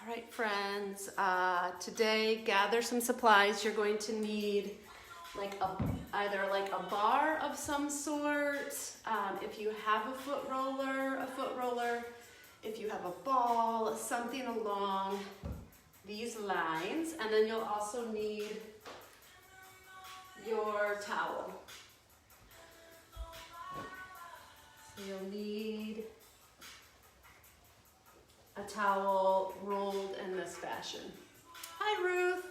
right, friends, today gather some supplies. You're going to need either a bar of some sort. If you have a foot roller. If you have a ball, something along these lines. And then you'll also need your towel. So you'll need a towel rolled in this fashion. Hi, Ruth.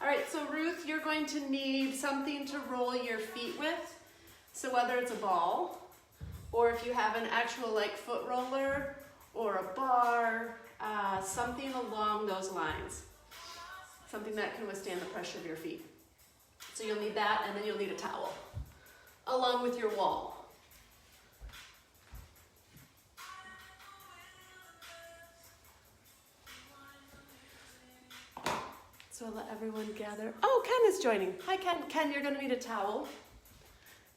All right, so Ruth, you're going to need something to roll your feet with. So whether it's a ball, or if you have an actual foot roller or a bar, something along those lines. Something that can withstand the pressure of your feet. So you'll need that, and then you'll need a towel, along with your wall. So I'll let everyone gather. Oh, Ken is joining. Hi, Ken. Ken, you're going to need a towel.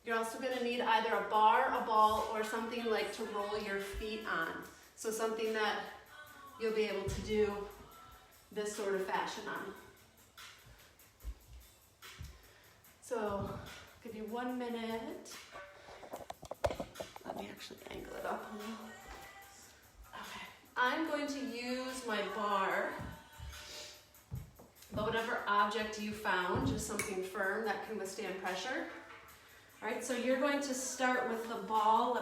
You're also going to need either a bar, a ball, or something to roll your feet on. So something that you'll be able to do this sort of fashion on. So I'll give you 1 minute. Let me actually angle it up a little. Okay. I'm going to use my bar. But whatever object you found, just something firm that can withstand pressure. All right, so you're going to start with the ball.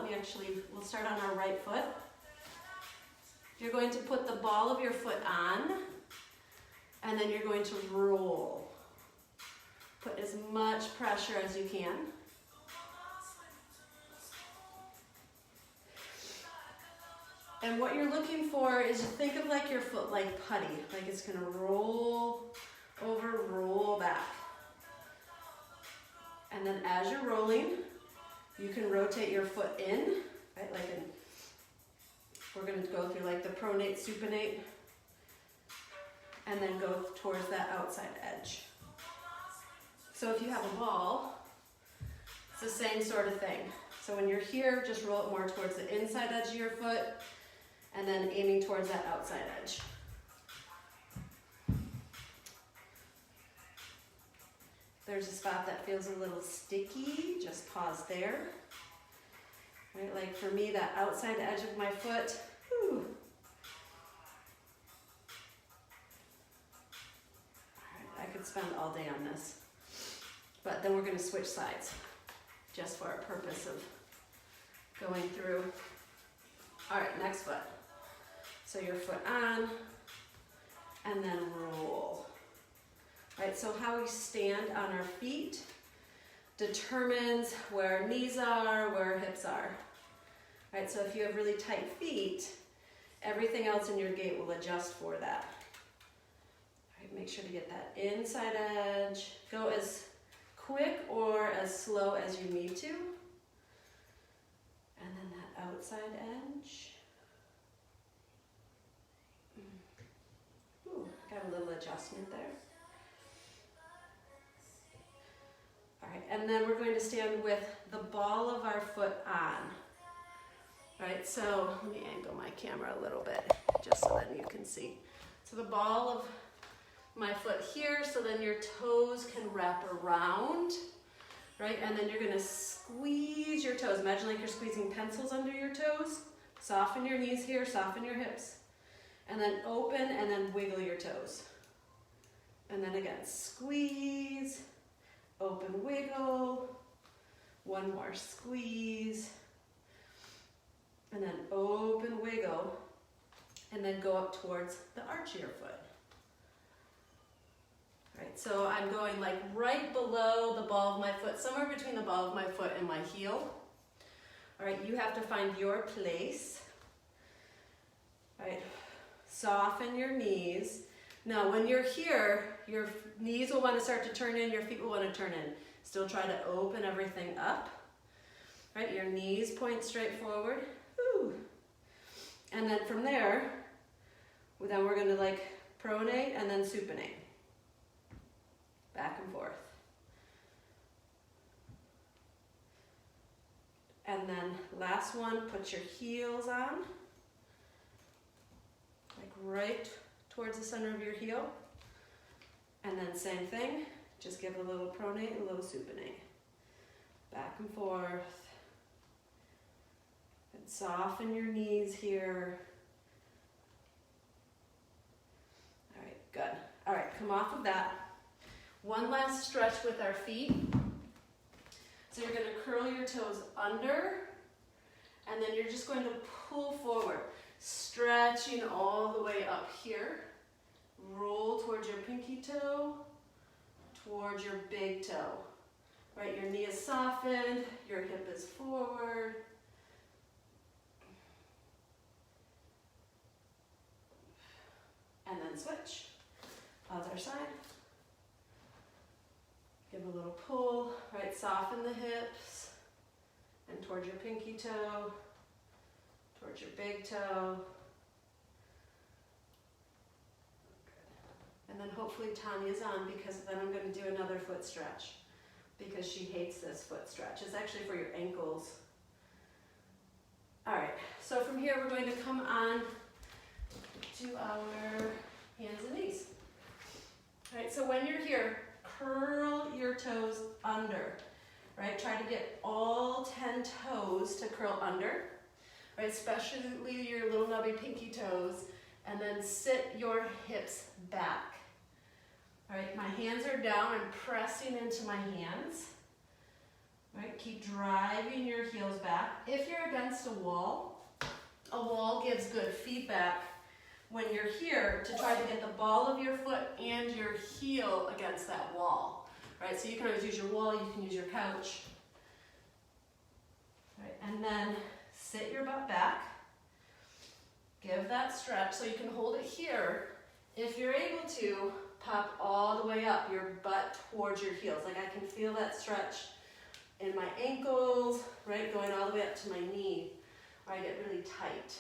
We'll start on our right foot. You're going to put the ball of your foot on, and then you're going to roll. Put as much pressure as you can. And what you're looking for is to think of your foot like putty, like it's gonna roll over, roll back. And then as you're rolling, you can rotate your foot in, right? We're gonna go through the pronate, supinate, and then go towards that outside edge. So if you have a ball, it's the same sort of thing. So when you're here, just roll it more towards the inside edge of your foot, and then aiming towards that outside edge. If there's a spot that feels a little sticky, just pause there. Right, for me, that outside edge of my foot, whew. All right, I could spend all day on this. But then we're gonna switch sides, just for our purpose of going through. All right, next foot. So your foot on, and then roll. All right, so how we stand on our feet determines where our knees are, where our hips are. All right, so if you have really tight feet, everything else in your gait will adjust for that. All right, make sure to get that inside edge. Go as quick or as slow as you need to. And then that outside edge. Got a little adjustment there. All right, and then we're going to stand with the ball of our foot on. All right, so let me angle my camera a little bit, just so then you can see. So the ball of my foot here, so then your toes can wrap around, right? And then you're gonna squeeze your toes. Imagine you're squeezing pencils under your toes. Soften your knees here, soften your hips. And then open and then wiggle your toes. And then again, squeeze, open, wiggle. One more squeeze. And then open, wiggle. And then go up towards the arch of your foot. All right, so I'm going right below the ball of my foot, somewhere between the ball of my foot and my heel. All right, you have to find your place. All right. Soften your knees. Now, when you're here, your knees will want to start to turn in, your feet will want to turn in. Still try to open everything up. Right, your knees point straight forward. Woo. And then from there, then we're going to pronate and then supinate. Back and forth. And then last one, put your heels on. Right towards the center of your heel. And then same thing, just give a little pronate and a little supinate. Back and forth. And soften your knees here. All right, good. All right, come off of that. One last stretch with our feet. So you're going to curl your toes under, and then you're just going to pull forward, stretching all the way up here. Roll towards your pinky toe, towards your big toe. Right, your knee is softened, your hip is forward. And then switch. Other side. Give a little pull, right, soften the hips, and towards your pinky toe, towards your big toe. And then hopefully Tanya's on, because then I'm going to do another foot stretch, because she hates this foot stretch. It's actually for your ankles. All right, so from here we're going to come on to our hands and knees. All right, so when you're here, curl your toes under, right? Try to get all 10 toes to curl under, right? Especially your little nubby pinky toes, and then sit your hips back. All right, my hands are down. I'm pressing into my hands. All right, keep driving your heels back. If you're against a wall gives good feedback when you're here to try to get the ball of your foot and your heel against that wall. Right, so you can always use your wall, you can use your couch. Right, and then sit your butt back. Give that stretch so you can hold it here. If you're able to, pop all the way up your butt towards your heels. Like I can feel that stretch in my ankles, right, going all the way up to my knee, where I get really tight.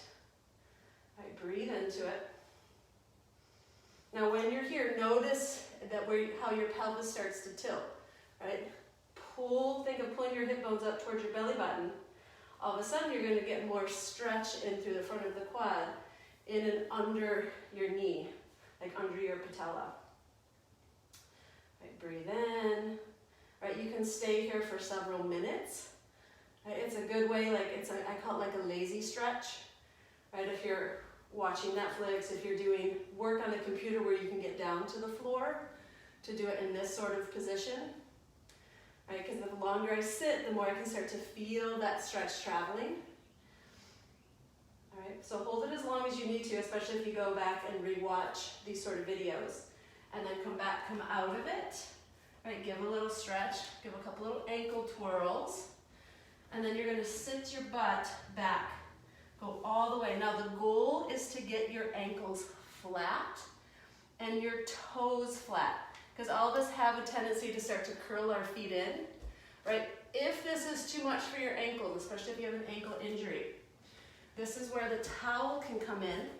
All right, breathe into it. Now when you're here, notice that how your pelvis starts to tilt, right? Think of pulling your hip bones up towards your belly button. All of a sudden you're going to get more stretch in through the front of the quad, in and under your knee, like under your patella. Right, breathe in. Right, you can stay here for several minutes. Right, it's a good way, I call it like a lazy stretch. Right, if you're watching Netflix, if you're doing work on the computer where you can get down to the floor, to do it in this sort of position. Right, because the longer I sit, the more I can start to feel that stretch traveling. All right, so hold it as long as you need to, especially if you go back and rewatch these sort of videos. And then come out of it. Right, give a little stretch, give a couple little ankle twirls. And then you're going to sit your butt back. Go all the way. Now the goal is to get your ankles flat and your toes flat, because all of us have a tendency to start to curl our feet in, right? If this is too much for your ankles, especially if you have an ankle injury, this is where the towel can come in.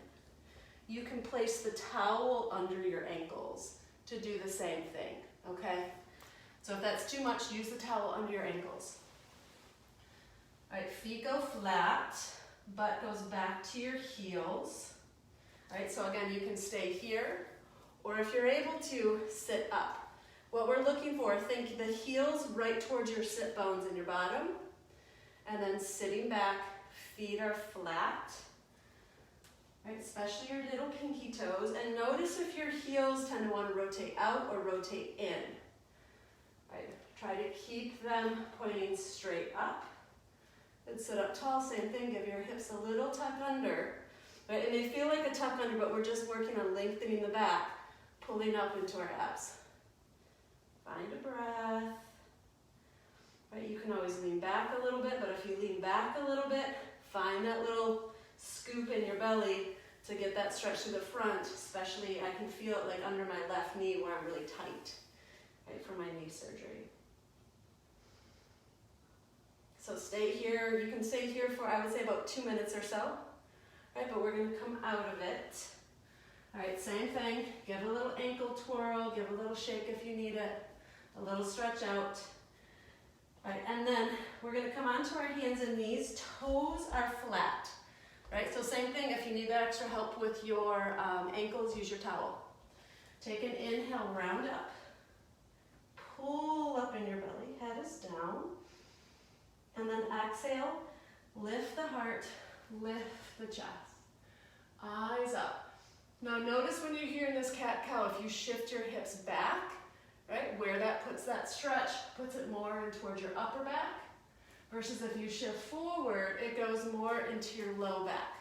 You can place the towel under your ankles to do the same thing, okay? So if that's too much, use the towel under your ankles. All right, feet go flat. Butt goes back to your heels. All right, so again, you can stay here, or if you're able to, sit up. What we're looking for, think the heels right towards your sit bones in your bottom, and then sitting back, feet are flat. Right, especially your little pinky toes, and notice if your heels tend to want to rotate out or rotate in. Right, try to keep them pointing straight up. And sit up tall, same thing, give your hips a little tuck under. Right? It may feel like a tuck under, but we're just working on lengthening the back, pulling up into our abs. Find a breath. Right? You can always lean back a little bit, but if you lean back a little bit, find that little scoop in your belly to get that stretch to the front, especially I can feel it like under my left knee where I'm really tight, right, from my knee surgery. So stay here, you can stay here for, I would say, about 2 minutes or so, right, but we're going to come out of it. All right, same thing, give a little ankle twirl, give a little shake if you need it, a little stretch out. All right, and then we're going to come onto our hands and knees, toes are flat, right, so same thing, if you need that extra help with your ankles, use your towel. Take an inhale, round up. Pull up in your belly, head is down. And then exhale, lift the heart, lift the chest. Eyes up. Now notice when you're here in this cat-cow, if you shift your hips back, right, where that puts that stretch, puts it more in towards your upper back, versus if you shift forward, it goes more into your low back.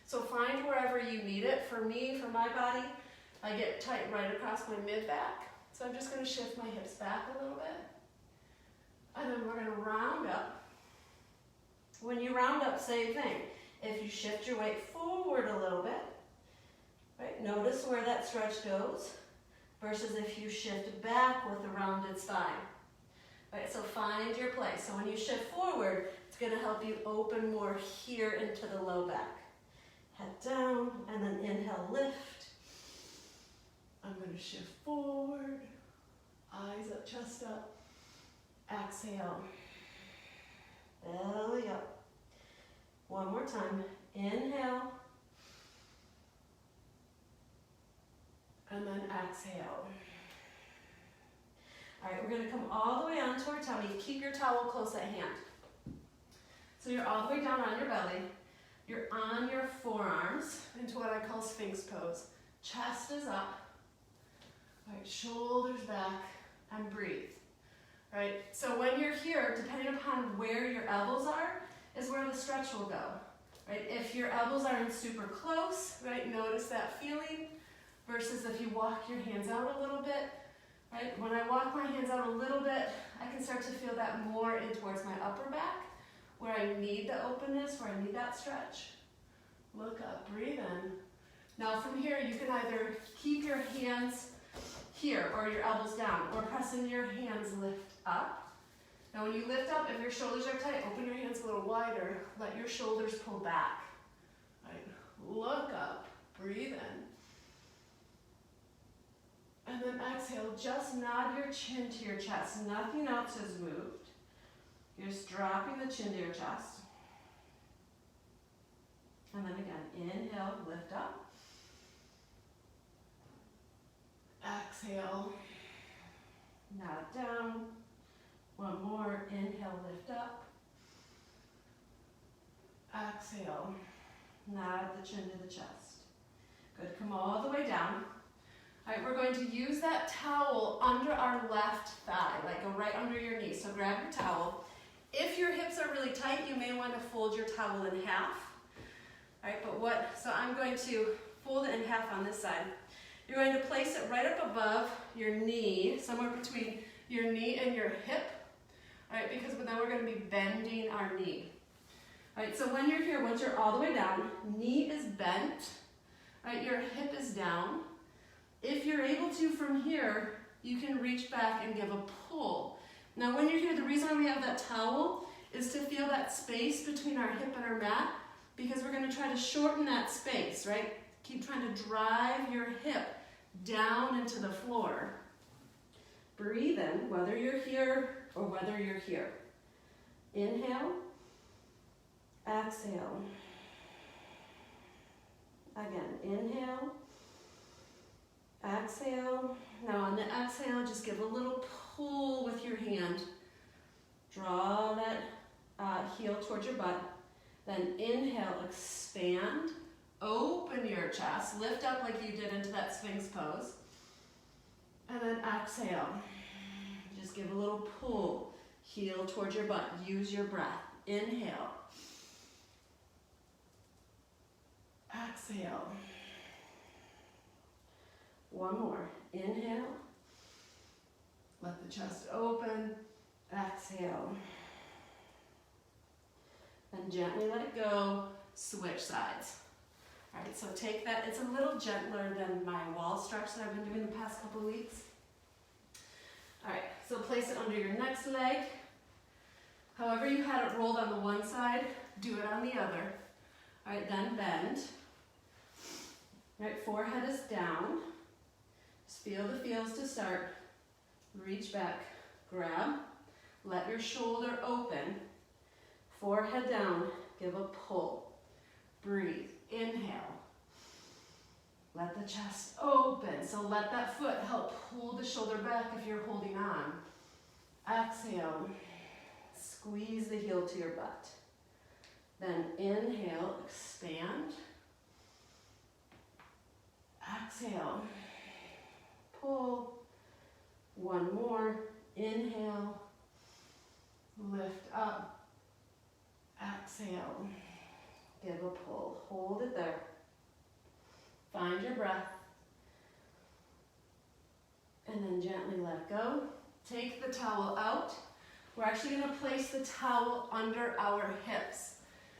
So find wherever you need it. For me, for my body, I get tight right across my mid-back. So I'm just going to shift my hips back a little bit. And then we're going to round up. When you round up, same thing. If you shift your weight forward a little bit, right, notice where that stretch goes, versus if you shift back with a rounded spine. Right, so find your place. So when you shift forward, it's going to help you open more here into the low back. Head down, and then inhale, lift. I'm going to shift forward, eyes up, chest up. Exhale, belly up. One more time. Inhale, and then exhale. All right, we're going to come all the way onto our tummy. Keep your towel close at hand. So you're all the way down on your belly. You're on your forearms into what I call Sphinx Pose. Chest is up. All right, shoulders back, and breathe. All right, so when you're here, depending upon where your elbows are, is where the stretch will go. Right, if your elbows are in super close, right, notice that feeling, versus if you walk your hands out a little bit. Right, when I walk my hands out a little bit, I can start to feel that more in towards my upper back, where I need the openness, where I need that stretch. Look up, breathe in. Now from here, you can either keep your hands here or your elbows down, or pressing your hands lift up. Now when you lift up, if your shoulders are tight, open your hands a little wider, let your shoulders pull back. Right, look up, breathe in. And then exhale, just nod your chin to your chest. Nothing else has moved. You're just dropping the chin to your chest. And then again, inhale, lift up. Exhale, nod down. One more, inhale, lift up. Exhale, nod the chin to the chest. Good, come all the way down. All right, we're going to use that towel under our left thigh, like go right under your knee. So grab your towel. If your hips are really tight, you may want to fold your towel in half. All right, so I'm going to fold it in half on this side. You're going to place it right up above your knee, somewhere between your knee and your hip. All right, because then we're going to be bending our knee. All right, so when you're here, once you're all the way down, knee is bent. All right, your hip is down. If you're able to from here, you can reach back and give a pull. Now when you're here, the reason why we have that towel is to feel that space between our hip and our mat, because we're going to try to shorten that space, right? Keep trying to drive your hip down into the floor. Breathe in, whether you're here or whether you're here. Inhale, exhale. Again, inhale. Exhale. Now on the exhale, just give a little pull with your hand. Draw that heel towards your butt. Then inhale, expand. Open your chest. Lift up like you did into that Sphinx Pose. And then exhale. Just give a little pull. Heel towards your butt. Use your breath. Inhale. Exhale. One more. Inhale. Let the chest open. Exhale. And gently let it go. Switch sides. All right, so take that. It's a little gentler than my wall stretch that I've been doing the past couple weeks. All right, so place it under your next leg. However you had it rolled on the one side, do it on the other. All right, then bend. All right, forehead is down. Just feel the feels to start. Reach back, grab. Let your shoulder open. Forehead down, give a pull. Breathe. Inhale. let the chest open. So let that foot help pull the shoulder back if you're holding on. Exhale. Squeeze the heel to your butt. Then inhale, expand. Exhale. Pull. One more. Inhale. Lift up. Exhale. Give a pull. Hold it there. Find your breath. And then gently let go. Take the towel out. We're actually going to place the towel under our hips.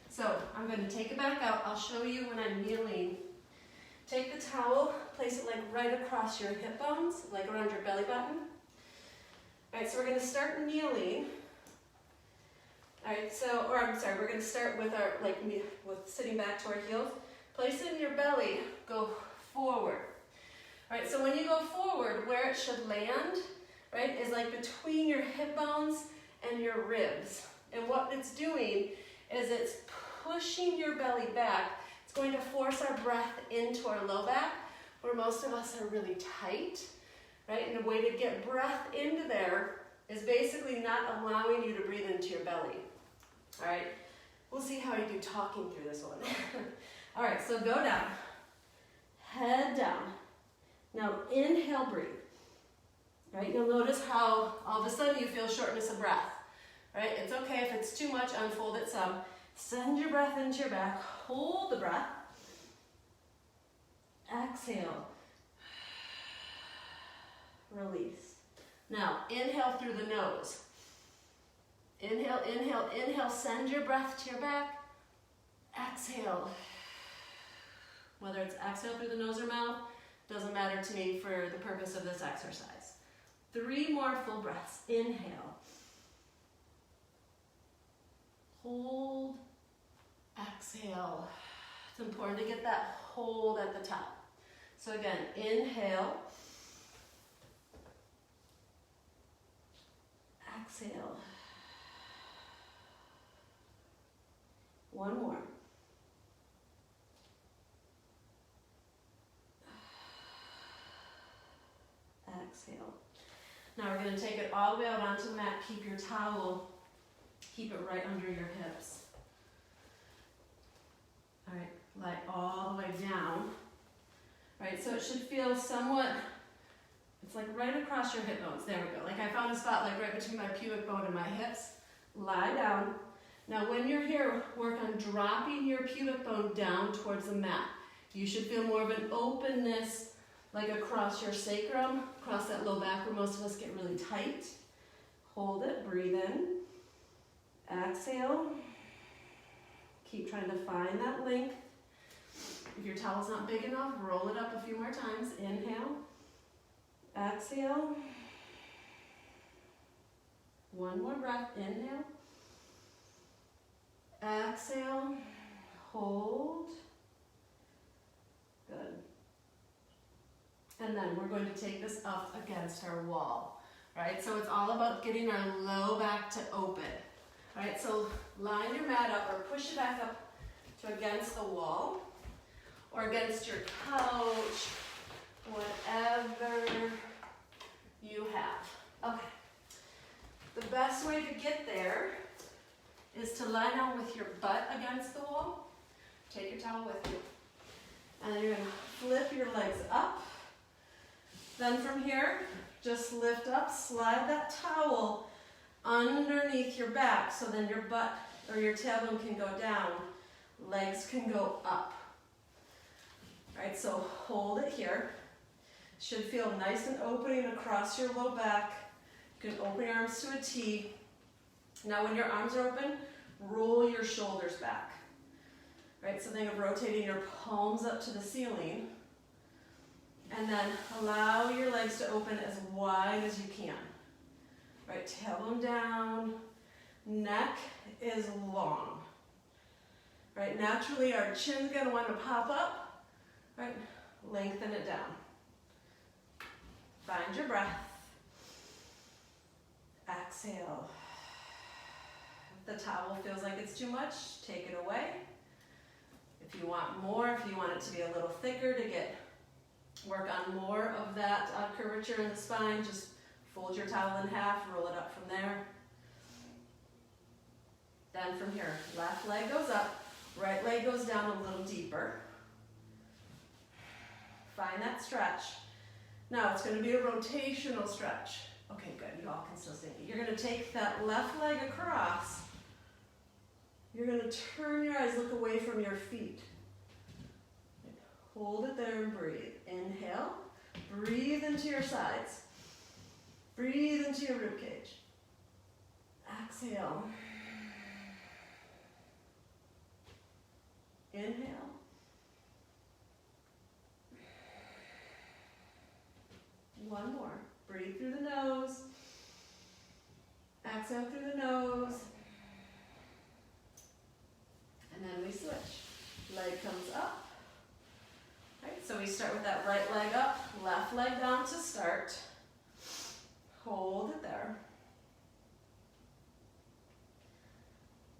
So I'm going to take it back out. I'll show you when I'm kneeling. Take the towel, place it like right across your hip bones, like around your belly button. All right, so we're going to start kneeling. All right, we're going to start with our, with sitting back to our heels. Place it in your belly, go forward. All right, so when you go forward, where it should land, right, is like between your hip bones and your ribs. And what it's doing is it's pushing your belly back. It's going to force our breath into our low back, where most of us are really tight, right? And the way to get breath into there is basically not allowing you to breathe into your belly. All right, we'll see how I do talking through this one. All right, so go down, head down. Now inhale, breathe. Right, you'll notice how all of a sudden you feel shortness of breath. Right, it's okay if it's too much, unfold it some. Send your breath into your back, hold the breath. Exhale. Release. Now, inhale through the nose. Inhale, inhale, inhale, send your breath to your back. Exhale. Whether it's exhale through the nose or mouth, doesn't matter to me for the purpose of this exercise. 3 more full breaths. Inhale. Hold. Exhale. It's important to get that hold at the top. So again, inhale. Exhale. One more. Exhale. Now we're going to take it all the way out onto the mat. Keep your towel, keep it right under your hips. All right, lie all the way down. All right, so it should feel somewhat, it's like right across your hip bones. There we go. Like I found a spot like right between my pubic bone and my hips. Lie down. Now when you're here, work on dropping your pubic bone down towards the mat. You should feel more of an openness like across your sacrum, across that low back where most of us get really tight. Hold it, breathe in. Exhale. Keep trying to find that length. If your towel's not big enough, roll it up a few more times. Inhale. Exhale. One more breath. Inhale. Exhale. Hold. Good. And then we're going to take this up against our wall, right? So it's all about getting our low back to open. All right, so line your mat up or push it back up to against the wall or against your couch, whatever you have. Okay, the best way to get there is to lie down with your butt against the wall. Take your towel with you. And then you're gonna flip your legs up. Then from here, just lift up, slide that towel underneath your back so then your butt or your tailbone can go down, legs can go up. All right, so hold it here. Should feel nice and opening across your low back. You can open your arms to a T. Now when your arms are open, roll your shoulders back. All right, so think of rotating your palms up to the ceiling. And then allow your legs to open as wide as you can. Right, tailbone down, neck is long. Right, naturally our chin's gonna want to pop up. Right, lengthen it down. Find your breath. Exhale. If the towel feels like it's too much, take it away. If you want more, if you want it to be a little thicker to get Work on more of that curvature in the spine. Just fold your towel in half, roll it up from there. Then from here, left leg goes up, right leg goes down a little deeper. Find that stretch. Now it's going to be a rotational stretch. Okay, good. You all can still stand. You're going to take that left leg across. You're going to turn your eyes, look away from your feet. Hold it there and breathe. Inhale. Breathe into your sides. Breathe into your ribcage. Exhale. Inhale. One more. Breathe through the nose. Exhale through the nose. And then we switch. Leg comes up. Right, so we start with that right leg up, left leg down to start. Hold it there.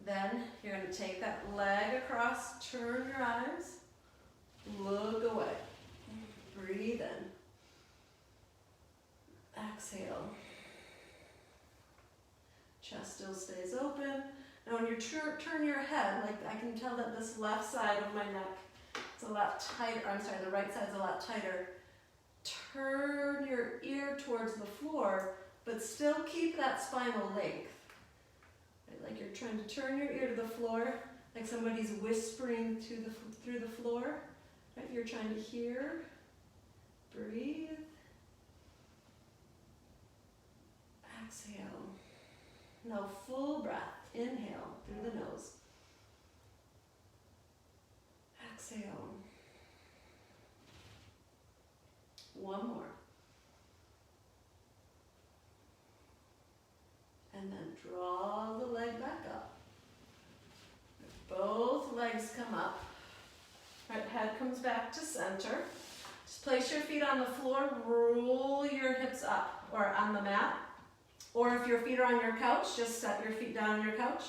Then you're going to take that leg across, turn your eyes, look away. Breathe in. Exhale. Chest still stays open. Now when you turn your head, like I can tell that this left side of my neck is a lot tighter, the right side's a lot tighter. Turn your ear towards the floor, but still keep that spinal length. Right? Like you're trying to turn your ear to the floor, like somebody's whispering through the floor. Right? You're trying to hear. Breathe. Exhale. Now full breath. Inhale through the nose. Exhale. One more. And then draw the leg back up. Both legs come up. Right, head comes back to center. Just place your feet on the floor. Roll your hips up or on the mat. Or if your feet are on your couch, just set your feet down on your couch.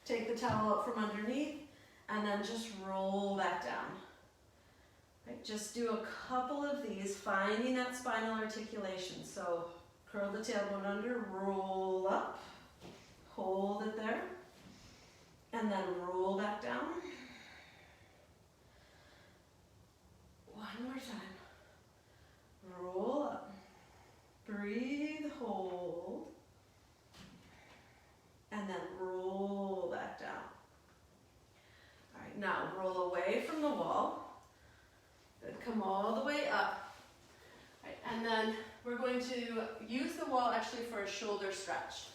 Take the towel out from underneath and then just roll back down. Right, just do a couple of these, finding that spinal articulation. So curl the tailbone under, roll up, hold it there, and then roll back down. One more time. Roll up, breathe, hold, and then roll back down. All right, now roll away from the wall. Good, come all the way up. All right, and then we're going to use the wall actually for a shoulder stretch.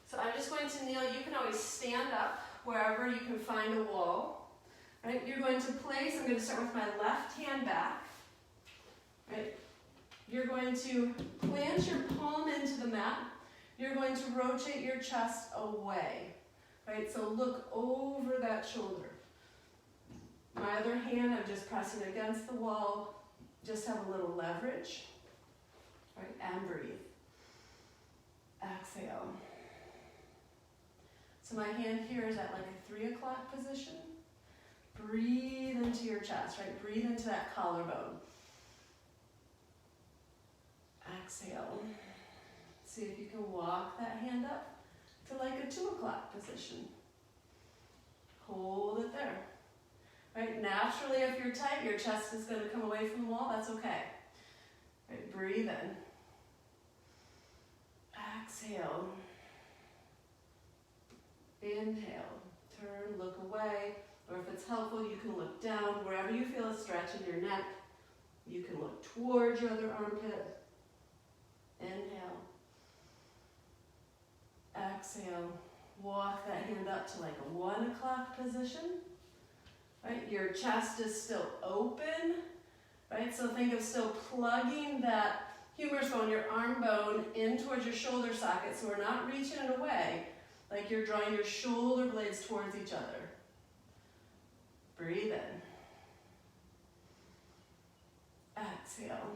So I'm just going to kneel. You can always stand up wherever you can find a wall. Right, you're going to place, I'm going to start with my left hand back. Right, you're going to plant your palm into the mat. You're going to rotate your chest away, right? So look over that shoulder. My other hand, I'm just pressing against the wall. Just have a little leverage, right? And breathe. Exhale. So my hand here is at like a 3 o'clock position. Breathe into your chest, right? Breathe into that collarbone. Exhale. See if you can walk that hand up to like a 2 o'clock position. Hold it there. Right? Naturally, if you're tight, your chest is going to come away from the wall. That's okay. Right? Breathe in. Exhale. Inhale. Turn, look away. Or if it's helpful, you can look down. Wherever you feel a stretch in your neck, you can look towards your other armpit. Inhale. Exhale. Walk that hand up to like a 1 o'clock position. Right? Your chest is still open. Right? So think of still plugging that humerus bone, your arm bone, in towards your shoulder socket. So we're not reaching it away. Like you're drawing your shoulder blades towards each other. Breathe in. Exhale.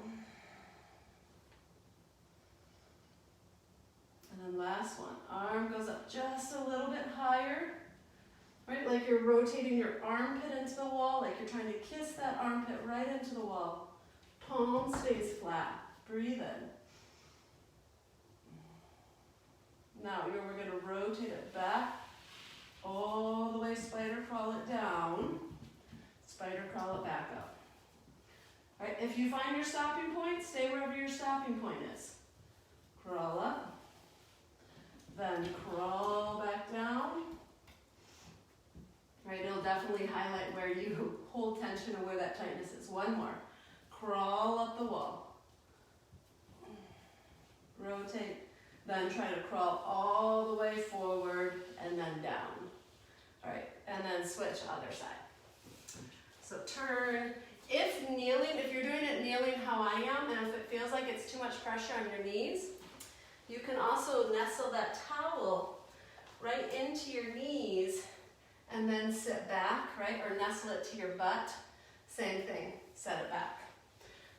And then last one. Arm goes up just a little bit higher. Right? Like you're rotating your armpit into the wall, like you're trying to kiss that armpit right into the wall. Palm stays flat. Breathe in. Now we're going to rotate it back all the way, spider crawl it down, spider crawl it back up. All right, if you find your stopping point, stay wherever your stopping point is. Crawl up, then crawl back down. Right, it'll definitely highlight where you hold tension and where that tightness is. One more. Crawl up the wall. Rotate. Then try to crawl all the way forward and then down. All right, and then switch other side. So turn. If kneeling, if you're doing it kneeling how I am, and if it feels like it's too much pressure on your knees, you can also nestle that towel right into your knees and then sit back, right? Or nestle it to your butt. Same thing, set it back.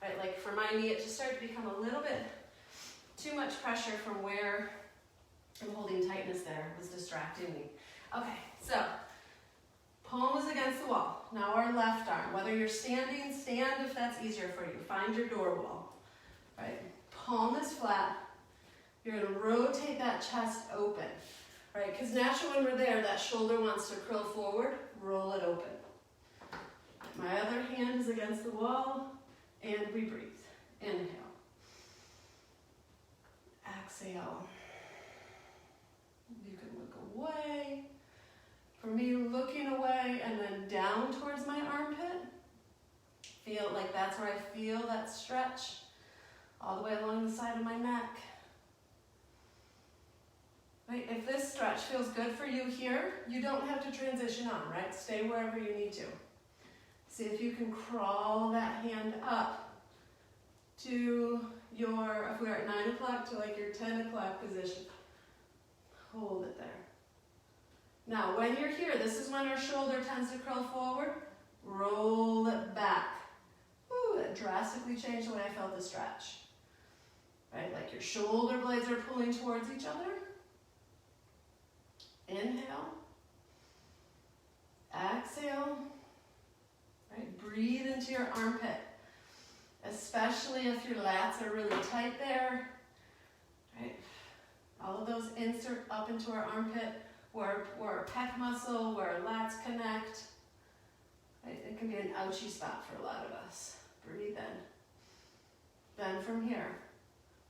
Right, like for my knee, it just started to become a little bit too much pressure from where I'm holding tightness there. It was distracting me. Okay, so palm is against the wall. Now our left arm, whether you're standing, stand if that's easier for you. Find your door wall. Right, palm is flat. You're gonna rotate that chest open. Right, because naturally when we're there, that shoulder wants to curl forward, roll it open. My other hand is against the wall, and we breathe. Inhale. Exhale. You can look away. For me, looking away and then down towards my armpit. Feel like that's where I feel that stretch all the way along the side of my neck. Right? If this stretch feels good for you here, you don't have to transition on, right? Stay wherever you need to. See if you can crawl that hand up to your, if we're at 9 o'clock, to like your 10 o'clock position. Hold it there. Now, when you're here, this is when our shoulder tends to curl forward. Roll it back. Ooh, that drastically changed the way I felt the stretch. Right, like your shoulder blades are pulling towards each other. Inhale. Exhale. Right, breathe into your armpit. Especially if your lats are really tight there. Right? All of those insert up into our armpit, where our pec muscle, where our lats connect. Right? It can be an ouchy spot for a lot of us. Breathe in. Then from here,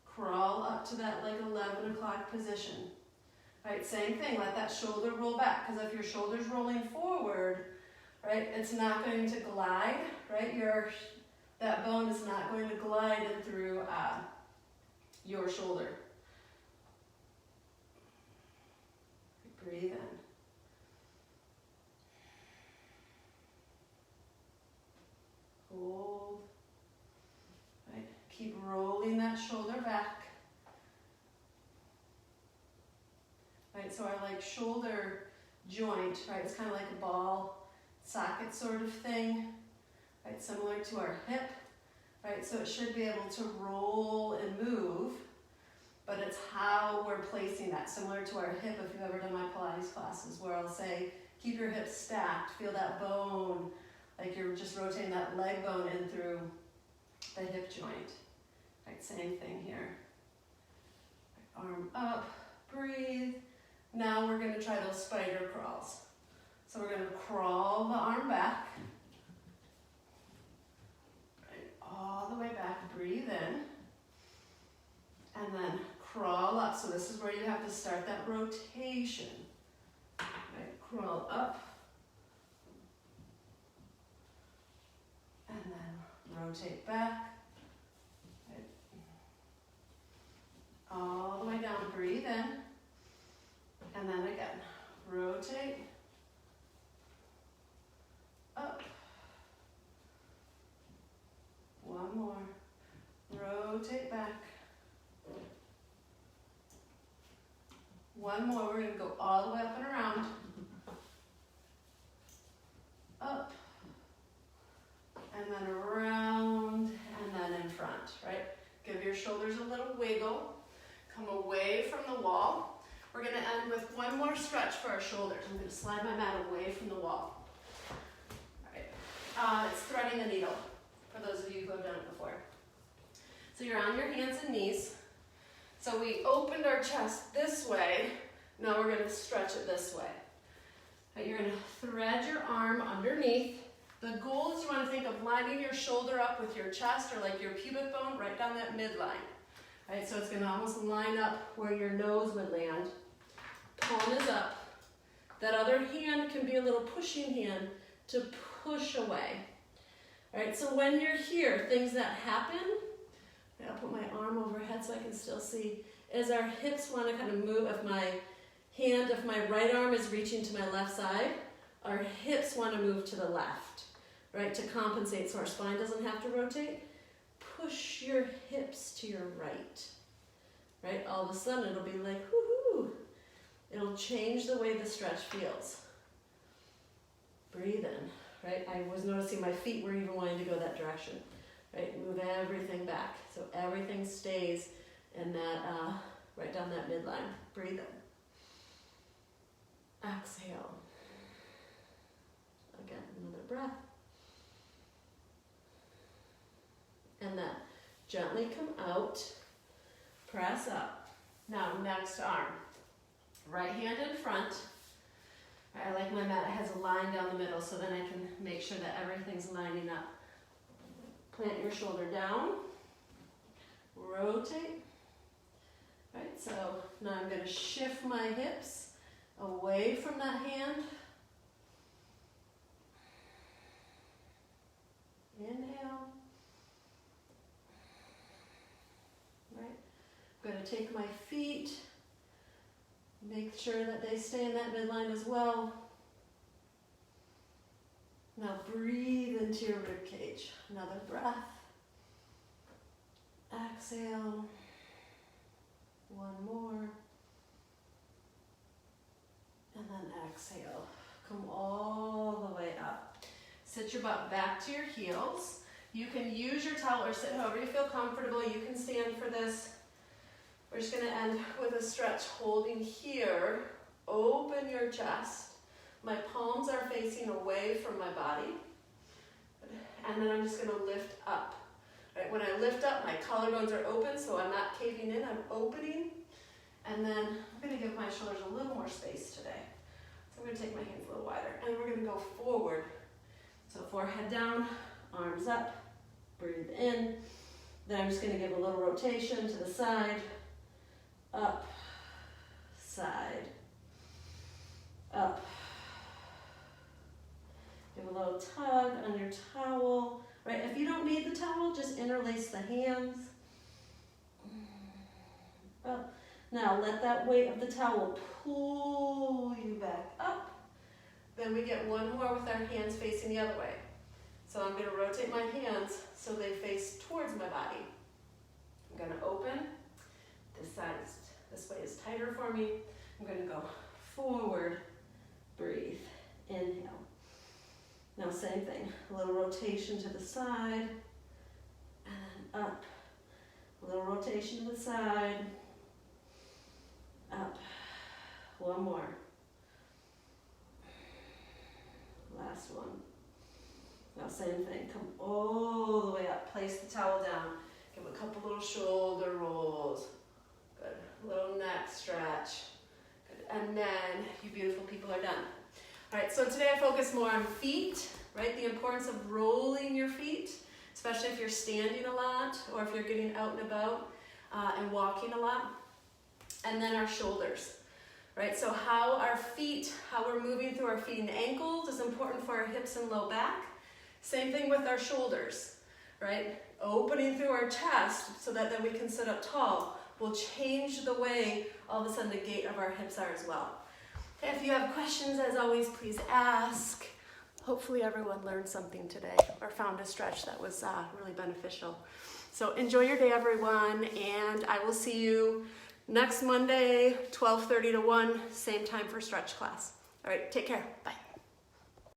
crawl up to that like 11 o'clock position. Right? Same thing, let that shoulder roll back, because if your shoulder's rolling forward, right, it's not going to glide, right? That bone is not going to glide in through your shoulder. Breathe in. Hold. Right. Keep rolling that shoulder back. Right, so our like shoulder joint, right, it's kind of like a ball socket sort of thing. Right, similar to our hip, right? So it should be able to roll and move, but it's how we're placing that, similar to our hip. If you've ever done my Pilates classes, where I'll say, keep your hips stacked, feel that bone, like you're just rotating that leg bone in through the hip joint. Right, same thing here. Right, arm up, breathe. Now we're gonna try those spider crawls. So we're gonna crawl the arm back. All the way back, breathe in, and then crawl up. So this is where you have to start that rotation. Right, crawl up, and then rotate back. Right. All the way down, breathe in, and then again, rotate, up. One more. Rotate back. One more. We're going to go all the way up and around. Up. And then around. And then in front, right? Give your shoulders a little wiggle. Come away from the wall. We're going to end with one more stretch for our shoulders. I'm going to slide my mat away from the wall. All right. It's threading the needle. for those of you who have done it before. So you're on your hands and knees. So we opened our chest this way. Now we're going to stretch it this way. Right, you're going to thread your arm underneath. The goal is you want to think of lining your shoulder up with your chest or like your pubic bone right down that midline. Right, so it's going to almost line up where your nose would land. Palm is up. That other hand can be a little pushing hand to push away. All right, so when you're here, things that happen, I'll put my arm overhead so I can still see, is our hips want to kind of move. If my right arm is reaching to my left side, our hips want to move to the left, right, to compensate so our spine doesn't have to rotate. Push your hips to your right? All of a sudden it'll be like, whoo-hoo. It'll change the way the stretch feels. Breathe in, right? I was noticing my feet were even wanting to go that direction, right? Move everything back so everything stays in that, right down that midline. Breathe in. Exhale. Again, another breath. And then gently come out, press up. Now, next arm. Right hand in front. I like my mat has a line down the middle so then I can make sure that everything's lining up. Plant your shoulder down. Rotate. Right, so now I'm going to shift my hips away from that hand. Inhale. Right. I'm going to take my feet, make sure that they stay in that midline as well. Now breathe into your rib cage. Another breath. Exhale. One more. And then exhale. Come all the way up. Sit your butt back to your heels. You can use your towel or sit however you feel comfortable. You can stand for this. We're just going to end with a stretch holding here. Open your chest. My palms are facing away from my body. And then I'm just going to lift up. Right, when I lift up, my collarbones are open, so I'm not caving in, I'm opening. And then I'm going to give my shoulders a little more space today. So I'm going to take my hands a little wider. And we're going to go forward. So forehead down, arms up, breathe in. Then I'm just going to give a little rotation to the side, up, side, up. Give a little tug on your towel. Right, if you don't need the towel, just interlace the hands. Up. Now let that weight of the towel pull you back up. Then we get one more with our hands facing the other way. So I'm going to rotate my hands so they face towards my body. I'm going to open. This way is tighter for me. I'm going to go forward, breathe, inhale. Now same thing, a little rotation to the side, and then up. A little rotation to the side, up. One more. Last one. Now same thing, come all the way up. Place the towel down. Give a couple little shoulder rolls. Good. Little neck stretch. Good. And then you beautiful people are done. All right, so today I focus more on feet, right? The importance of rolling your feet, especially if you're standing a lot or if you're getting out and about and walking a lot. And then our shoulders, right? So how we're moving through our feet and ankles is important for our hips and low back. Same thing with our shoulders, right? Opening through our chest so that then we can sit up tall will change the way all of a sudden the gait of our hips are as well. If you have questions, as always, please ask. Hopefully everyone learned something today or found a stretch that was really beneficial. So enjoy your day, everyone, and I will see you next Monday, 12:30 to 1, same time for stretch class. All right, take care. Bye.